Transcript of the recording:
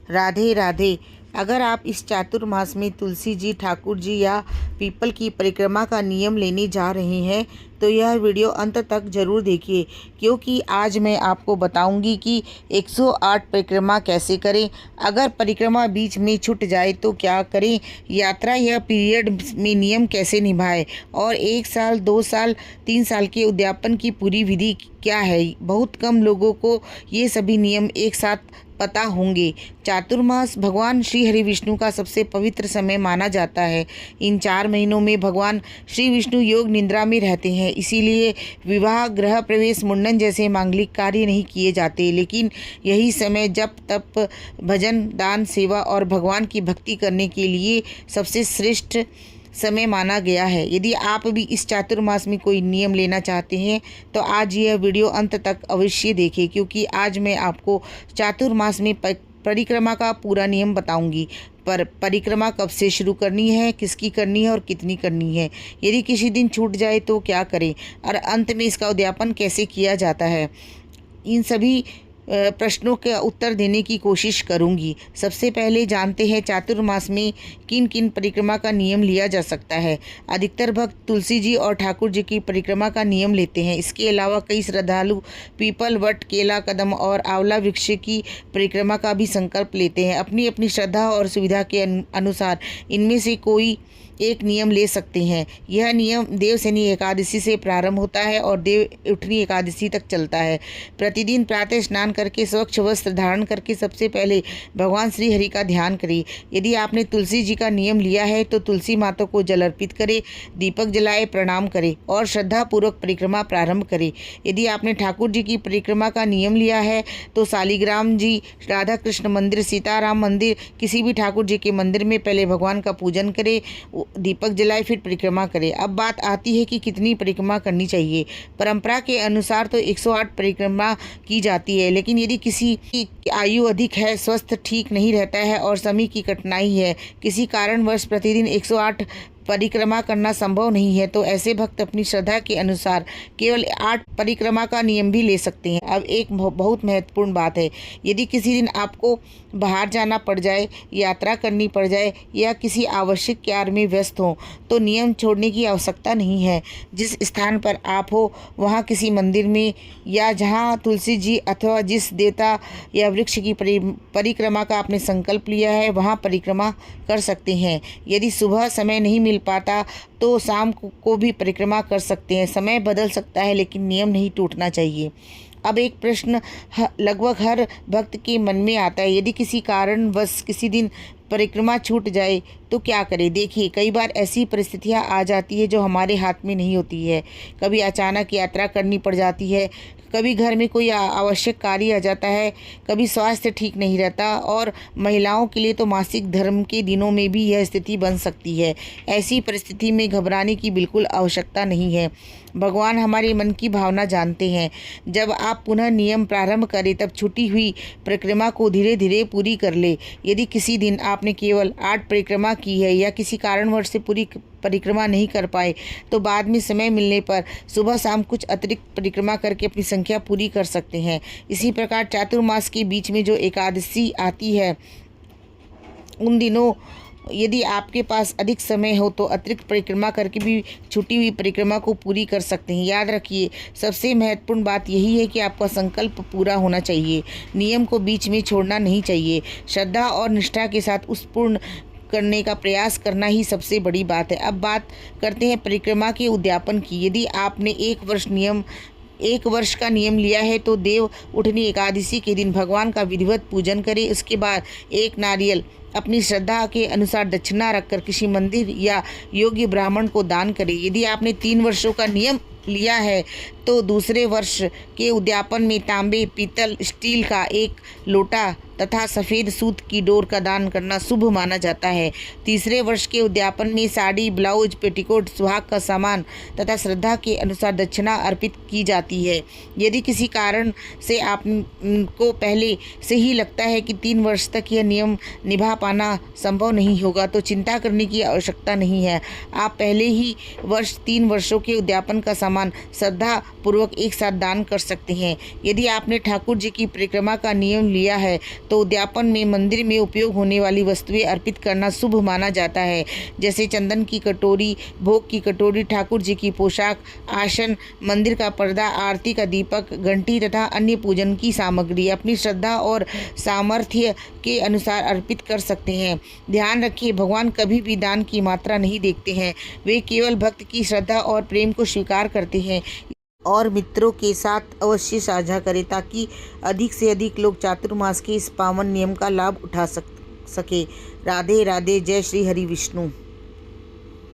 राधे राधे। अगर आप इस चातुर्मास में तुलसी जी, ठाकुर जी या पीपल की परिक्रमा का नियम लेने जा रहे हैं तो यह वीडियो अंत तक जरूर देखिए, क्योंकि आज मैं आपको बताऊंगी कि 108 परिक्रमा कैसे करें। अगर परिक्रमा बीच में छूट जाए तो क्या करें, यात्रा या पीरियड में नियम कैसे निभाएं और 1 साल, 2 साल, 3 साल के उद्यापन की पूरी विधि क्या है। बहुत कम लोगों को ये सभी नियम एक साथ पता होंगे। चातुर्मास भगवान श्री हरि विष्णु का सबसे पवित्र समय माना जाता है। इन 4 महीनों में भगवान श्री विष्णु योग निद्रा में रहते हैं, इसीलिए विवाह, गृह प्रवेश, मुंडन जैसे मांगलिक कार्य नहीं किए जाते। लेकिन यही समय जप, तप, भजन, दान, सेवा और भगवान की भक्ति करने के लिए सबसे श्रेष्ठ समय माना गया है। यदि आप भी इस चातुर्मास में कोई नियम लेना चाहते हैं तो आज यह वीडियो अंत तक अवश्य देखें, क्योंकि आज मैं आपको चातुर्मास में परिक्रमा का पूरा नियम बताऊंगी। पर परिक्रमा कब से शुरू करनी है, किसकी करनी है और कितनी करनी है, यदि किसी दिन छूट जाए तो क्या करें और अंत में इसका उद्यापन कैसे किया जाता है, इन सभी प्रश्नों का उत्तर देने की कोशिश करूंगी। सबसे पहले जानते हैं चातुर्मास में किन किन परिक्रमा का नियम लिया जा सकता है। अधिकतर भक्त तुलसी जी और ठाकुर जी की परिक्रमा का नियम लेते हैं। इसके अलावा कई श्रद्धालु पीपल, वट, केला, कदम और आंवला वृक्ष की परिक्रमा का भी संकल्प लेते हैं। अपनी अपनी श्रद्धा और सुविधा के अनुसार इनमें से कोई एक नियम ले सकते हैं। यह नियम देवशनी एकादशी से प्रारंभ होता है और देव उठनी एकादशी तक चलता है। प्रतिदिन प्रातः स्नान करके स्वच्छ वस्त्र धारण करके सबसे पहले भगवान श्री हरि का ध्यान करें। यदि आपने तुलसी जी का नियम लिया है तो तुलसी माता को जल अर्पित करें, दीपक जलाए, प्रणाम करें और श्रद्धा पूर्वक परिक्रमा प्रारंभ करें। यदि आपने ठाकुर जी की परिक्रमा का नियम लिया है तो शालिग्राम जी, राधा कृष्ण मंदिर, सीताराम मंदिर, किसी भी ठाकुर जी के मंदिर में पहले भगवान का पूजन करें, दीपक जलाए, फिर परिक्रमा करें। अब बात आती है कि कितनी परिक्रमा करनी चाहिए। परंपरा के अनुसार तो 108 परिक्रमा की जाती है, लेकिन यदि किसी की आयु अधिक है, स्वस्थ ठीक नहीं रहता है और समय की कठिनाई है, किसी कारणवश प्रतिदिन 108 परिक्रमा करना संभव नहीं है, तो ऐसे भक्त अपनी श्रद्धा के अनुसार केवल 8 परिक्रमा का नियम भी ले सकते हैं। अब एक बहुत महत्वपूर्ण बात है, यदि किसी दिन आपको बाहर जाना पड़ जाए, यात्रा करनी पड़ जाए या किसी आवश्यक कार्य में व्यस्त हो तो नियम छोड़ने की आवश्यकता नहीं है। जिस स्थान पर आप हो वहाँ किसी मंदिर में या जहाँ तुलसी जी अथवा जिस देवता या वृक्ष की परिक्रमा का आपने संकल्प लिया है वहाँ परिक्रमा कर सकते हैं। यदि सुबह समय नहीं मिल पाता तो शाम को भी परिक्रमा कर सकते हैं। समय बदल सकता है लेकिन नियम नहीं टूटना चाहिए। अब एक प्रश्न लगभग हर भक्त के मन में आता है, यदि किसी कारणवश किसी दिन परिक्रमा छूट जाए तो क्या करें। देखिए, कई बार ऐसी परिस्थितियां आ जाती है जो हमारे हाथ में नहीं होती है। कभी अचानक यात्रा करनी पड़ जाती है, कभी घर में कोई आवश्यक कार्य आ जाता है, कभी स्वास्थ्य ठीक नहीं रहता और महिलाओं के लिए तो मासिक धर्म के दिनों में भी यह स्थिति बन सकती है। ऐसी परिस्थिति में घबराने की बिल्कुल आवश्यकता नहीं है। भगवान हमारे मन की भावना जानते हैं। जब आप पुनः नियम प्रारंभ करें तब छूटी हुई परिक्रमा को धीरे धीरे पूरी कर ले। यदि किसी दिन आपने केवल 8 परिक्रमा की है या किसी कारणवश से पूरी परिक्रमा नहीं कर पाए तो बाद में समय मिलने पर सुबह शाम कुछ अतिरिक्त परिक्रमा करके अपनी संख्या पूरी कर सकते हैं। इसी प्रकार चातुर्मास के बीच में जो एकादशी आती है उन दिनों यदि आपके पास अधिक समय हो तो अतिरिक्त परिक्रमा करके भी छूटी हुई परिक्रमा को पूरी कर सकते हैं। याद रखिए, सबसे महत्वपूर्ण बात यही है कि आपका संकल्प पूरा होना चाहिए, नियम को बीच में छोड़ना नहीं चाहिए। श्रद्धा और निष्ठा के साथ उस पूर्ण करने का प्रयास करना ही सबसे बड़ी बात है। अब बात करते हैं परिक्रमा के उद्यापन की। यदि आपने 1 वर्ष का नियम लिया है तो देव उठनी एकादशी के दिन भगवान का विधिवत पूजन करें। उसके बाद एक नारियल अपनी श्रद्धा के अनुसार दक्षिणा रखकर किसी मंदिर या योग्य ब्राह्मण को दान करें। यदि आपने 3 वर्षों का नियम लिया है तो दूसरे वर्ष के उद्यापन में तांबे, पीतल, स्टील का 1 लोटा तथा सफ़ेद सूत की डोर का दान करना शुभ माना जाता है। तीसरे वर्ष के उद्यापन में साड़ी, ब्लाउज, पेटीकोट, सुहाग का सामान तथा श्रद्धा के अनुसार दक्षिणा अर्पित की जाती है। यदि किसी कारण से आपको पहले से ही लगता है कि 3 वर्ष तक यह नियम निभा पाना संभव नहीं होगा तो चिंता करने की आवश्यकता नहीं है। आप पहले ही 3 वर्षों के उद्यापन का सामान श्रद्धा पूर्वक एक साथ दान कर सकते हैं। यदि आपने ठाकुर जी की परिक्रमा का नियम लिया है तो उद्यापन में मंदिर में उपयोग होने वाली वस्तुएं अर्पित करना शुभ माना जाता है, जैसे चंदन की कटोरी, भोग की कटोरी, ठाकुर जी की पोशाक, आसन, मंदिर का पर्दा, आरती का दीपक, घंटी तथा अन्य पूजन की सामग्री अपनी श्रद्धा और सामर्थ्य के अनुसार अर्पित कर सकते हैं। ध्यान रखिए, भगवान कभी भी दान की मात्रा नहीं देखते हैं, वे केवल भक्त की श्रद्धा और प्रेम को स्वीकार करते हैं। और मित्रों के साथ अवश्य साझा करें ताकि अधिक से अधिक लोग चातुर्मास के इस पावन नियम का लाभ उठा सके। राधे राधे। जय श्री हरि विष्णु।